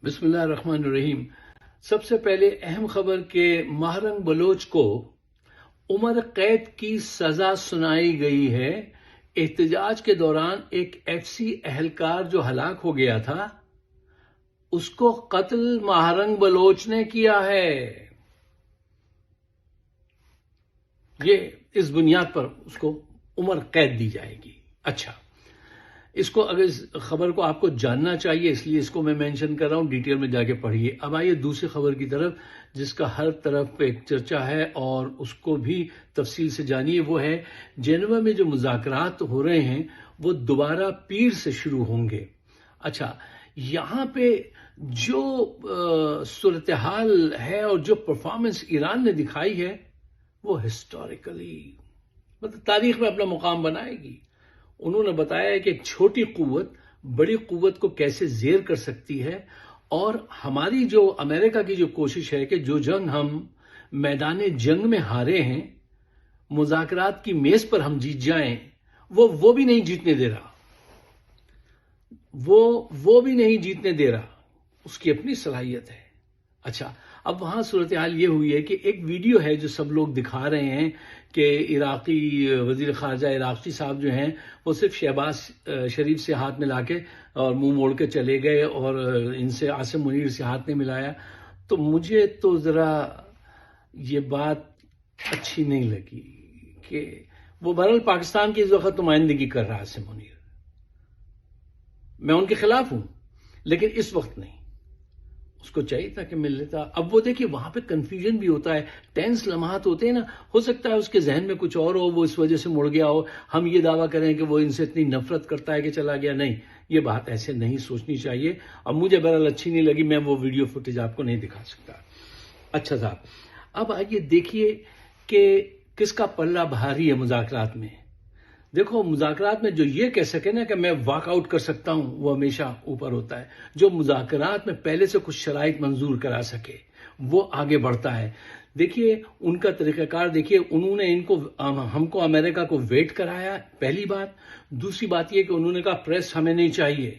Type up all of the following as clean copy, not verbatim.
بسم اللہ الرحمن الرحیم۔ سب سے پہلے اہم خبر کہ ماہرنگ بلوچ کو عمر قید کی سزا سنائی گئی ہے۔ احتجاج کے دوران ایک ایف سی اہلکار جو ہلاک ہو گیا تھا اس کو قتل ماہرنگ بلوچ نے کیا ہے۔ یہ اس بنیاد پر اس کو عمر قید دی جائے گی۔ اچھا، اس کو اگر اس خبر کو آپ کو جاننا چاہیے اس لیے اس کو میں مینشن کر رہا ہوں، ڈیٹیل میں جا کے پڑھیے۔ اب آئیے دوسری خبر کی طرف جس کا ہر طرف پہ ایک چرچا ہے اور اس کو بھی تفصیل سے جانیے۔ وہ ہے جنیوا میں جو مذاکرات ہو رہے ہیں وہ دوبارہ پیر سے شروع ہوں گے۔ اچھا، یہاں پہ جو صورتحال ہے اور جو پرفارمنس ایران نے دکھائی ہے وہ ہسٹوریکلی مطلب تاریخ میں اپنا مقام بنائے گی۔ انہوں نے بتایا ہے کہ ایک چھوٹی قوت بڑی قوت کو کیسے زیر کر سکتی ہے، اور ہماری جو امریکہ کی جو کوشش ہے کہ جو جنگ ہم میدان جنگ میں ہارے ہیں مذاکرات کی میز پر ہم جیت جائیں، وہ بھی نہیں جیتنے دے رہا، وہ بھی نہیں جیتنے دے رہا، اس کی اپنی صلاحیت ہے۔ اچھا، اب وہاں صورتحال یہ ہوئی ہے کہ ایک ویڈیو ہے جو سب لوگ دکھا رہے ہیں کہ عراقی وزیر خارجہ عراقی صاحب جو ہیں وہ صرف شہباز شریف سے ہاتھ ملا کے اور منہ موڑ کے چلے گئے اور ان سے عاصم منیر سے ہاتھ نہیں ملایا۔ تو مجھے تو ذرا یہ بات اچھی نہیں لگی کہ وہ بہرحال پاکستان کی اس وقت نمائندگی کر رہا ہے عاصم منیر، میں ان کے خلاف ہوں لیکن اس وقت نہیں، اس کو چاہیے تھا کہ مل لیتا۔ اب وہ دیکھیے وہاں پہ کنفیوژن بھی ہوتا ہے، ٹینس لمحات ہوتے ہیں نا، ہو سکتا ہے اس کے ذہن میں کچھ اور ہو، وہ اس وجہ سے مڑ گیا ہو، ہم یہ دعویٰ کریں کہ وہ ان سے اتنی نفرت کرتا ہے کہ چلا گیا۔ نہیں، یہ بات ایسے نہیں سوچنی چاہیے۔ اب مجھے بہرحال اچھی نہیں لگی، میں وہ ویڈیو فوٹیج آپ کو نہیں دکھا سکتا۔ اچھا صاحب، اب آئیے دیکھیے کہ کس کا پلہ بھاری ہے مذاکرات میں۔ دیکھو، مذاکرات میں جو یہ کہہ سکے نا کہ میں واک آؤٹ کر سکتا ہوں وہ ہمیشہ اوپر ہوتا ہے۔ جو مذاکرات میں پہلے سے کچھ شرائط منظور کرا سکے وہ آگے بڑھتا ہے۔ دیکھیے ان کا طریقہ کار، دیکھیے انہوں نے ہم کو امریکہ کو ویٹ کرایا، پہلی بات۔ دوسری بات یہ کہ انہوں نے کہا پریس ہمیں نہیں چاہیے،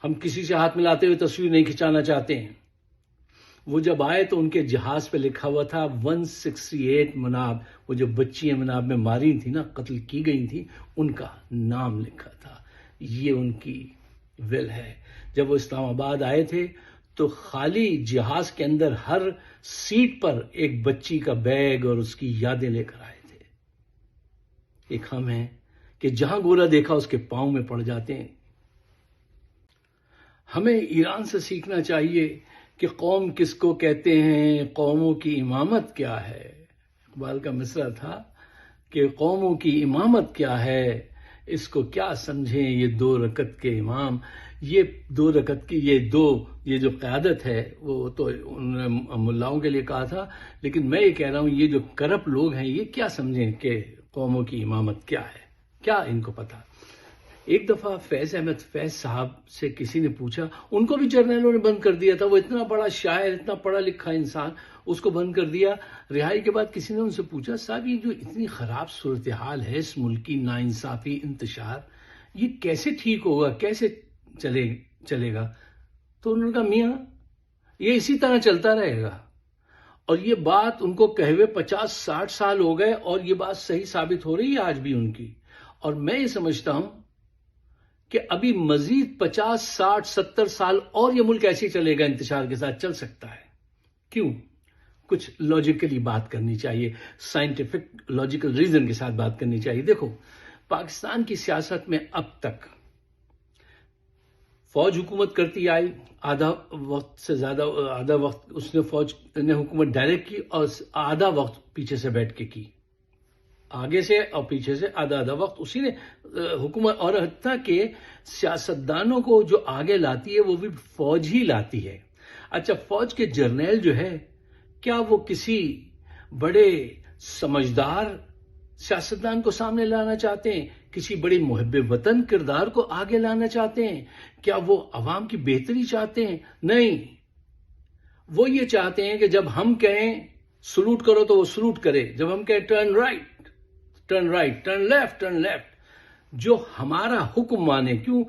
ہم کسی سے ہاتھ ملاتے ہوئے تصویر نہیں کھنچانا چاہتے ہیں۔ وہ جب آئے تو ان کے جہاز پہ لکھا ہوا تھا 168 مناب، وہ جو بچیاں مناب میں ماری تھی نا، قتل کی گئی تھی، ان کا نام لکھا تھا۔ یہ ان کی ول ہے۔ جب وہ اسلام آباد آئے تھے تو خالی جہاز کے اندر ہر سیٹ پر ایک بچی کا بیگ اور اس کی یادیں لے کر آئے تھے۔ ایک ہم ہیں کہ جہاں گورا دیکھا اس کے پاؤں میں پڑ جاتے ہیں۔ ہمیں ایران سے سیکھنا چاہیے کہ قوم کس کو کہتے ہیں، قوموں کی امامت کیا ہے۔ اقبال کا مصرع تھا کہ قوموں کی امامت کیا ہے، اس کو کیا سمجھیں یہ 2 رکعت کے امام۔ یہ 2 رکعت کی یہ جو قیادت ہے وہ تو انہوں نے ملاؤں کے لیے کہا تھا، لیکن میں یہ کہہ رہا ہوں یہ جو کرپٹ لوگ ہیں یہ کیا سمجھیں کہ قوموں کی امامت کیا ہے، کیا ان کو پتا۔ ایک دفعہ فیض احمد فیض صاحب سے کسی نے پوچھا، ان کو بھی جرنیلوں نے بند کر دیا تھا، وہ اتنا بڑا شاعر، اتنا پڑھا لکھا انسان، اس کو بند کر دیا۔ رہائی کے بعد کسی نے ان سے پوچھا، صاحب یہ جو اتنی خراب صورتحال ہے اس ملک کی، ناانصافی، انتشار، یہ کیسے ٹھیک ہوگا، کیسے چلے گا؟ تو انہوں نے کہا میاں یہ اسی طرح چلتا رہے گا۔ اور یہ بات ان کو کہے ہوئے 50-60 سال ہو گئے اور یہ بات صحیح ثابت ہو رہی ہے آج بھی ان کی۔ اور میں یہ سمجھتا ہوں کہ ابھی مزید 50-60-70 سال اور یہ ملک ایسے چلے گا، انتشار کے ساتھ چل سکتا ہے۔ کیوں؟ کچھ لاجیکلی بات کرنی چاہیے، سائنٹیفک لاجیکل ریزن کے ساتھ بات کرنی چاہیے۔ دیکھو، پاکستان کی سیاست میں اب تک فوج حکومت کرتی آئی، آدھا وقت اس نے فوج نے حکومت ڈائریکٹ کی اور آدھا وقت پیچھے سے بیٹھ کے کی، آگے سے اور پیچھے سے آدھا وقت اسی نے حکومت، اور حتیٰ کہ سیاستدانوں کو جو آگے لاتی ہے وہ بھی فوج ہی لاتی ہے۔ اچھا، فوج کے جرنیل جو ہے کیا وہ کسی بڑے سمجھدار سیاستدان کو سامنے لانا چاہتے ہیں؟ کسی بڑی محب وطن کردار کو آگے لانا چاہتے ہیں؟ کیا وہ عوام کی بہتری چاہتے ہیں؟ نہیں، وہ یہ چاہتے ہیں کہ جب ہم کہیں سلوٹ کرو تو وہ سلوٹ کرے، جب ہم کہیں ٹرن رائٹ، ٹرن لیفٹ، جو ہمارا حکم مانے۔ کیوں؟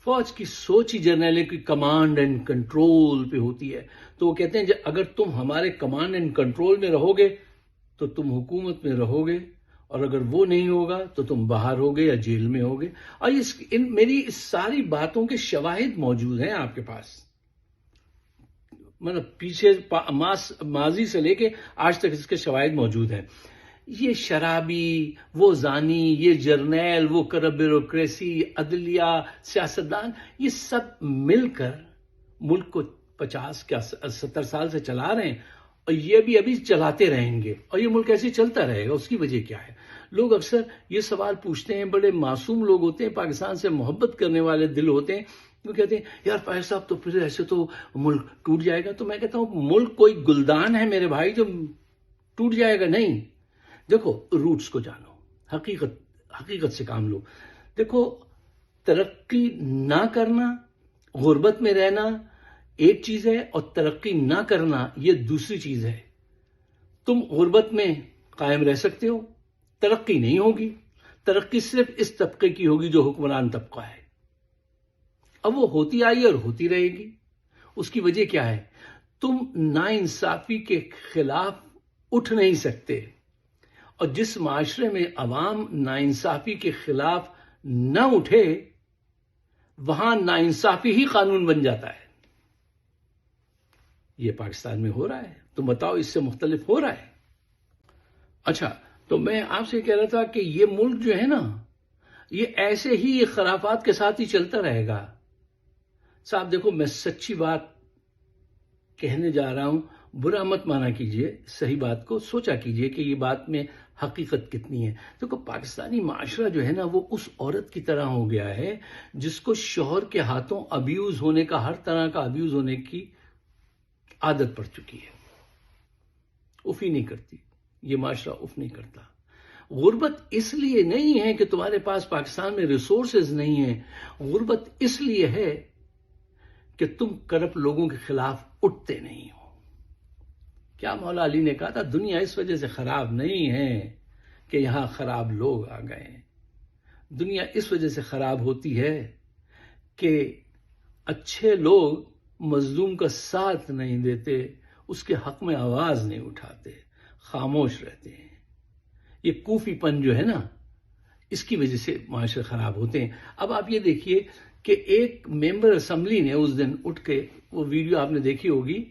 فوج کی سوچ ہی جرنیلوں کی کمانڈ اینڈ کنٹرول پہ ہوتی ہے. تو وہ کہتے ہیں اگر تم ہمارے کمانڈ اینڈ کنٹرول میں رہو گے تو تم حکومت میں رہو گے، اور اگر وہ نہیں ہوگا تو تم باہر ہوگے یا جیل میں ہوگے. اور میری اس ساری باتوں کے شواہد موجود ہیں آپ کے پاس، مطلب پیچھے ماضی سے لے کے آج تک اس کے شواہد موجود ہیں. یہ شرابی، وہ زانی، یہ جرنیل، وہ کرپٹ بیوروکریسی، عدلیہ، سیاستدان، یہ سب مل کر ملک کو 50 یا 70 سال سے چلا رہے ہیں، اور یہ بھی ابھی چلاتے رہیں گے، اور یہ ملک ایسے چلتا رہے گا. اس کی وجہ کیا ہے؟ لوگ اکثر یہ سوال پوچھتے ہیں، بڑے معصوم لوگ ہوتے ہیں، پاکستان سے محبت کرنے والے دل ہوتے ہیں، وہ کہتے ہیں یار فائز صاحب تو پھر ایسے تو ملک ٹوٹ جائے گا. تو میں کہتا ہوں ملک کوئی گلدان ہے میرے بھائی جو ٹوٹ جائے گا؟ نہیں. دیکھو روٹس کو جانو، حقیقت سے کام لو. دیکھو ترقی نہ کرنا، غربت میں رہنا ایک چیز ہے، اور ترقی نہ کرنا یہ دوسری چیز ہے. تم غربت میں قائم رہ سکتے ہو، ترقی نہیں ہوگی. ترقی صرف اس طبقے کی ہوگی جو حکمران طبقہ ہے، اب وہ ہوتی آئی اور ہوتی رہے گی. اس کی وجہ کیا ہے؟ تم ناانصافی کے خلاف اٹھ نہیں سکتے، اور جس معاشرے میں عوام ناانصافی کے خلاف نہ اٹھے وہاں ناانصافی ہی قانون بن جاتا ہے. یہ پاکستان میں ہو رہا ہے. تم بتاؤ اس سے مختلف ہو رہا ہے؟ اچھا، تو میں آپ سے کہہ رہا تھا کہ یہ ملک جو ہے نا، یہ ایسے ہی خرافات کے ساتھ ہی چلتا رہے گا. صاحب دیکھو، میں سچی بات کہنے جا رہا ہوں، برا مت مانا کیجئے، صحیح بات کو سوچا کیجئے کہ یہ بات میں حقیقت کتنی ہے. دیکھو پاکستانی معاشرہ جو ہے نا، وہ اس عورت کی طرح ہو گیا ہے جس کو شوہر کے ہاتھوں ابیوز ہونے کا، ہر طرح کا ابیوز ہونے کی عادت پڑ چکی ہے. اف ہی نہیں کرتی یہ معاشرہ، اف نہیں کرتا. غربت اس لیے نہیں ہے کہ تمہارے پاس پاکستان میں ریسورسز نہیں ہیں، غربت اس لیے ہے کہ تم کرپٹ لوگوں کے خلاف اٹھتے نہیں ہو. کیا مولا علی نے کہا تھا، دنیا اس وجہ سے خراب نہیں ہے کہ یہاں خراب لوگ آ گئے. دنیا اس وجہ سے خراب ہوتی ہے کہ اچھے لوگ مظلوم کا ساتھ نہیں دیتے، اس کے حق میں آواز نہیں اٹھاتے، خاموش رہتے ہیں. یہ کوفی پن جو ہے نا، اس کی وجہ سے معاشرے خراب ہوتے ہیں. اب آپ یہ دیکھیے کہ ایک ممبر اسمبلی نے اس دن اٹھ کے، وہ ویڈیو آپ نے دیکھی ہوگی،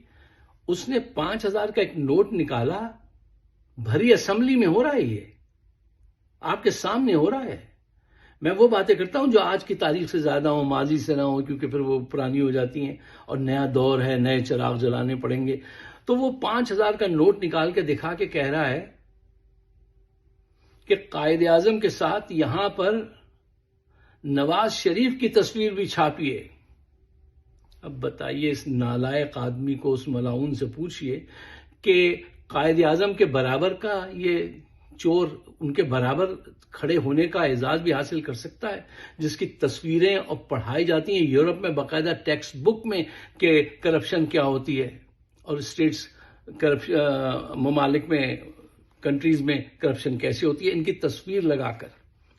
اس نے 5,000 کا ایک نوٹ نکالا. بھری اسمبلی میں ہو رہا ہے، یہ آپ کے سامنے ہو رہا ہے. میں وہ باتیں کرتا ہوں جو آج کی تاریخ سے زیادہ ہوں، ماضی سے نہ ہوں، کیونکہ پھر وہ پرانی ہو جاتی ہیں اور نیا دور ہے، نئے چراغ جلانے پڑیں گے. تو وہ 5,000 کا نوٹ نکال کے دکھا کے کہہ رہا ہے کہ قائد اعظم کے ساتھ یہاں پر نواز شریف کی تصویر بھی چھاپیے. اب بتائیے اس نالائق آدمی کو، اس ملعون سے پوچھئے کہ قائد اعظم کے برابر کا یہ چور ان کے برابر کھڑے ہونے کا اعزاز بھی حاصل کر سکتا ہے، جس کی تصویریں اور پڑھائی جاتی ہیں یورپ میں باقاعدہ ٹیکسٹ بک میں کہ کرپشن کیا ہوتی ہے، اور اسٹیٹس ممالک میں، کنٹریز میں کرپشن کیسے ہوتی ہے. ان کی تصویر لگا کر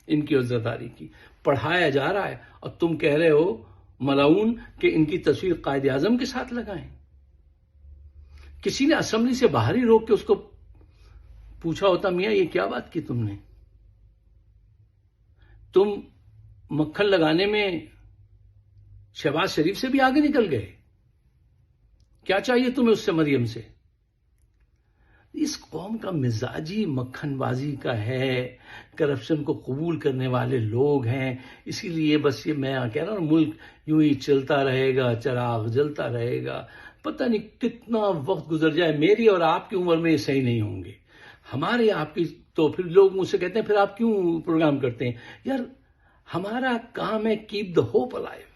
ان کی عزتداری کی پڑھایا جا رہا ہے، اور تم کہہ رہے ہو ملعون کہ ان کی تصویر قائد اعظم کے ساتھ لگائیں. کسی نے اسمبلی سے باہر ہی روک کے اس کو پوچھا ہوتا، میاں یہ کیا بات کی تم نے؟ تم مکھن لگانے میں شہباز شریف سے بھی آگے نکل گئے. کیا چاہیے تمہیں اس سے، مریم سے؟ اس قوم کا مزاج ہی مکھن بازی کا ہے، کرپشن کو قبول کرنے والے لوگ ہیں. اسی لیے بس یہ میں کہہ رہا ہوں، ملک یوں ہی چلتا رہے گا، چراغ جلتا رہے گا. پتہ نہیں کتنا وقت گزر جائے، میری اور آپ کی عمر میں یہ صحیح نہیں ہوں گے. ہمارے آپ کی تو پھر لوگ مجھ سے کہتے ہیں پھر آپ کیوں پروگرام کرتے ہیں؟ یار ہمارا کام ہے کیپ دا ہوپ الائیو.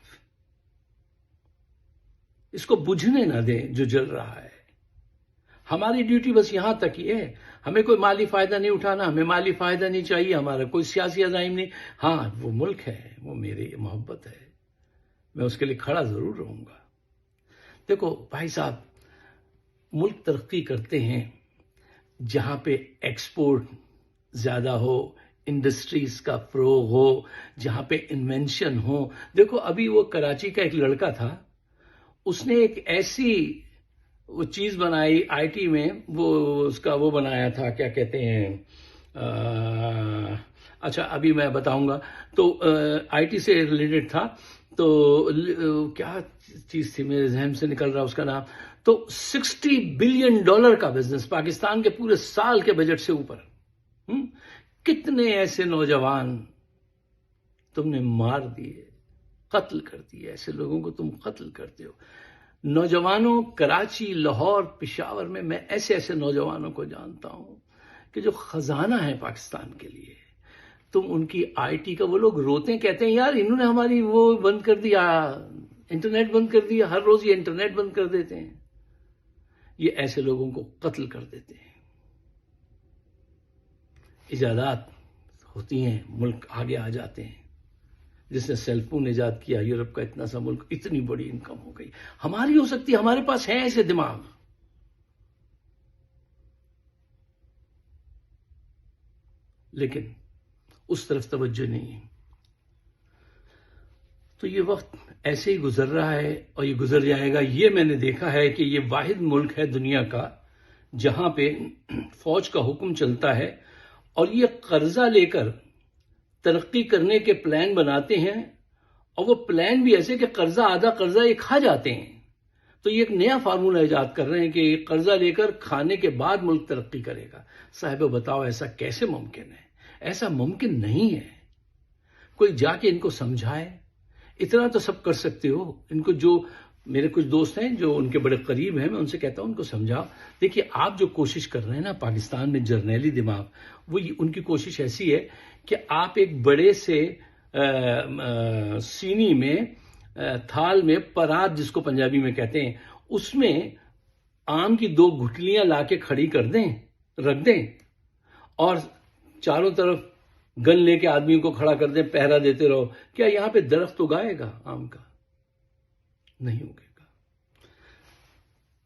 اس کو بجھنے نہ دیں جو جل رہا ہے. ہماری ڈیوٹی بس یہاں تک ہی ہے. ہمیں کوئی مالی فائدہ نہیں اٹھانا، ہمیں مالی فائدہ نہیں چاہیے، ہمارا کوئی سیاسی عزائم نہیں. ہاں وہ ملک ہے، وہ میری محبت ہے، میں اس کے لیے کھڑا ضرور رہوں گا. دیکھو بھائی صاحب، ملک ترقی کرتے ہیں جہاں پہ ایکسپورٹ زیادہ ہو، انڈسٹریز کا فروغ ہو، جہاں پہ انوینشن ہو. دیکھو ابھی وہ کراچی کا ایک لڑکا تھا، اس نے ایک ایسی وہ چیز بنائی آئی ٹی میں، وہ اس کا وہ بنایا تھا، کیا کہتے ہیں، اچھا ابھی میں بتاؤں گا. تو آئی ٹی سے ریلیٹڈ تھا، تو کیا چیز تھی میرے ذہن سے نکل رہا اس کا نام. تو $60 بلین کا بزنس، پاکستان کے پورے سال کے بجٹ سے اوپر. کتنے ایسے نوجوان تم نے مار دیے، قتل کر دیے. ایسے لوگوں کو تم قتل کرتے ہو. نوجوانوں، کراچی، لاہور، پشاور میں ایسے ایسے نوجوانوں کو جانتا ہوں کہ جو خزانہ ہے پاکستان کے لیے. تم ان کی آئی ٹی کا، وہ لوگ روتے ہیں، کہتے ہیں یار انہوں نے ہماری وہ بند کر دیا، انٹرنیٹ بند کر دیا، ہر روز یہ انٹرنیٹ بند کر دیتے ہیں. یہ ایسے لوگوں کو قتل کر دیتے ہیں. ایجادات ہوتی ہیں، ملک آگے آ جاتے ہیں. جس نے سیل فون ایجاد کیا، یورپ کا اتنا سا ملک، اتنی بڑی انکم ہو گئی. ہماری ہو سکتی ہے، ہمارے پاس ہیں ایسے دماغ، لیکن اس طرف توجہ نہیں ہے. تو یہ وقت ایسے ہی گزر رہا ہے اور یہ گزر جائے گا. یہ میں نے دیکھا ہے کہ یہ واحد ملک ہے دنیا کا جہاں پہ فوج کا حکم چلتا ہے، اور یہ قرضہ لے کر ترقی کرنے کے پلان بناتے ہیں، اور وہ پلان بھی ایسے کہ قرضہ، آدھا قرضہ یہ کھا جاتے ہیں. تو یہ ایک نیا فارمولہ ایجاد کر رہے ہیں کہ یہ قرضہ لے کر کھانے کے بعد ملک ترقی کرے گا. صاحب بتاؤ ایسا کیسے ممکن ہے؟ ایسا ممکن نہیں ہے. کوئی جا کے ان کو سمجھائے. اتنا تو سب کر سکتے ہو. ان کو، جو میرے کچھ دوست ہیں جو ان کے بڑے قریب ہیں، میں ان سے کہتا ہوں ان کو سمجھاؤ. دیکھیے آپ جو کوشش کر رہے ہیں نا پاکستان میں، جرنیلی دماغ، وہ ان کی کوشش ایسی ہے کہ آپ ایک بڑے سے سینی میں، تھال میں، پرات جس کو پنجابی میں کہتے ہیں، اس میں آم کی 2 گٹلیاں لا کے کھڑی کر دیں، رکھ دیں، اور چاروں طرف گن لے کے آدمی کو کھڑا کر دیں، پہرا دیتے رہو. کیا یہاں پہ درخت اگائے گا آم کا؟ نہیں اگے گا.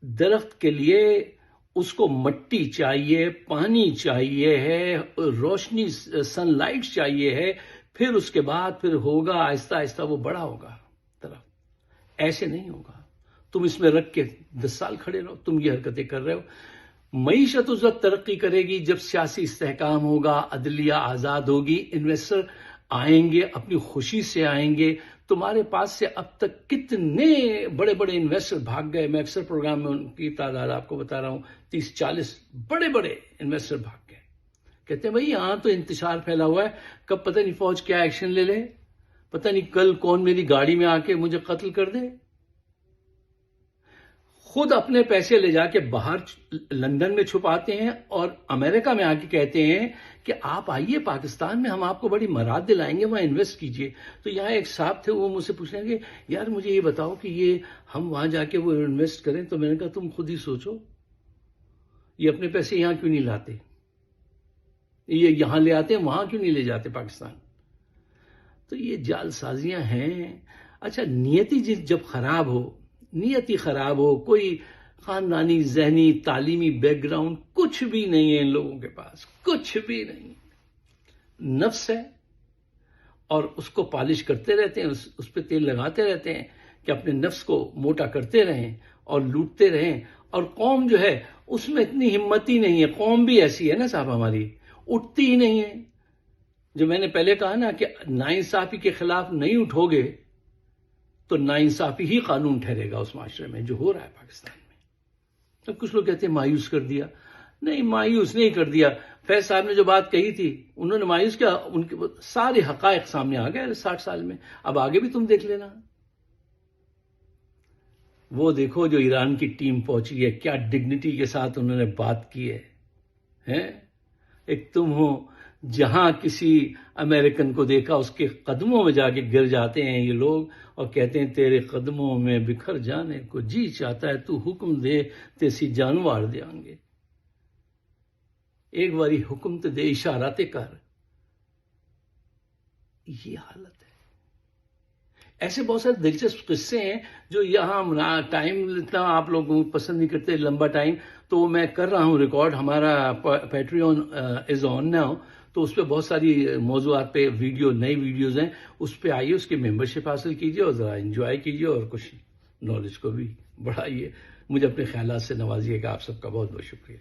درخت کے لیے اس کو مٹی چاہیے، پانی چاہیے ہے، روشنی، سن لائٹ چاہیے ہے. پھر اس کے بعد پھر ہوگا، آہستہ آہستہ وہ بڑا ہوگا درخت. ایسے نہیں ہوگا. تم اس میں رکھ کے 10 سال کھڑے رہو. تم یہ حرکتیں کر رہے ہو. معیشت اس وقت ترقی کرے گی جب سیاسی استحکام ہوگا، عدلیہ آزاد ہوگی، انویسٹر آئیں گے، اپنی خوشی سے آئیں گے. تمہارے پاس سے اب تک کتنے بڑے بڑے انویسٹر بھاگ گئے. میں اکثر پروگرام میں ان کی تعداد آپ کو بتا رہا ہوں، 30-40 بڑے بڑے انویسٹر بھاگ گئے. کہتے ہیں بھائی یہاں تو انتشار پھیلا ہوا ہے، کب پتہ نہیں فوج کیا ایکشن لے لے، پتہ نہیں کل کون میری گاڑی میں آ کے مجھے قتل کر دے. خود اپنے پیسے لے جا کے باہر لندن میں چھپاتے ہیں، اور امریکہ میں آ کے کہتے ہیں کہ آپ آئیے پاکستان میں، ہم آپ کو بڑی مراد دلائیں گے، وہاں انویسٹ کیجئے. تو یہاں ایک صاحب تھے، وہ مجھ سے پوچھ رہے ہیں کہ یار مجھے یہ بتاؤ کہ یہ ہم وہاں جا کے وہ انویسٹ کریں. تو میں نے کہا تم خود ہی سوچو، یہ اپنے پیسے یہاں کیوں نہیں لاتے؟ یہ یہاں لے آتے ہیں، وہاں کیوں نہیں لے جاتے پاکستان؟ تو یہ جال سازیاں ہیں. اچھا نیتی جب خراب ہو، نیتی خراب ہو، کوئی خاندانی، ذہنی، تعلیمی بیک گراؤنڈ کچھ بھی نہیں ہے ان لوگوں کے پاس، کچھ بھی نہیں. نفس ہے، اور اس کو پالش کرتے رہتے ہیں، اس پہ تیل لگاتے رہتے ہیں کہ اپنے نفس کو موٹا کرتے رہیں اور لوٹتے رہیں. اور قوم جو ہے اس میں اتنی ہمت ہی نہیں ہے. قوم بھی ایسی ہے نا صاحب، ہماری اٹھتی ہی نہیں ہے. جو میں نے پہلے کہا نا کہ ناانصافی کے خلاف نہیں اٹھو گے تو ناانصافی ہی قانون ٹھہرے گا اس معاشرے میں، جو ہو رہا ہے پاکستان میں. اب کچھ لوگ کہتے ہیں مایوس کر دیا. نہیں، مایوس نہیں کر دیا. فیض صاحب نے جو بات کہی تھی، انہوں نے مایوس کیا؟ ان کے سارے حقائق سامنے آ گئے 60 سال میں. اب آگے بھی تم دیکھ لینا. وہ دیکھو جو ایران کی ٹیم پہنچی ہے، کیا ڈگنیٹی کے ساتھ انہوں نے بات کی ہے. ایک تم ہو، جہاں کسی امریکن کو دیکھا اس کے قدموں میں جا کے گر جاتے ہیں یہ لوگ، اور کہتے ہیں تیرے قدموں میں بکھر جانے کو جی چاہتا ہے، تو حکم دے تیسی جانوار دے آنگے. ایک باری حکم تو دے، اشارات کر. یہ حالت ہے. ایسے بہت سارے دلچسپ قصے ہیں جو یہاں ٹائم اتنا آپ لوگوں کو پسند نہیں کرتے، لمبا ٹائم، تو میں کر رہا ہوں ریکارڈ. ہمارا پیٹریون از آن ناؤ، تو اس پہ بہت ساری موضوعات پہ نئی ویڈیوز ہیں، اس پہ آئیے، اس کی ممبرشپ حاصل کیجیے اور ذرا انجوائے کیجیے اور کچھ نالج کو بھی بڑھائیے. مجھے اپنے خیالات سے نوازیے گا. آپ سب کا بہت بہت شکریہ.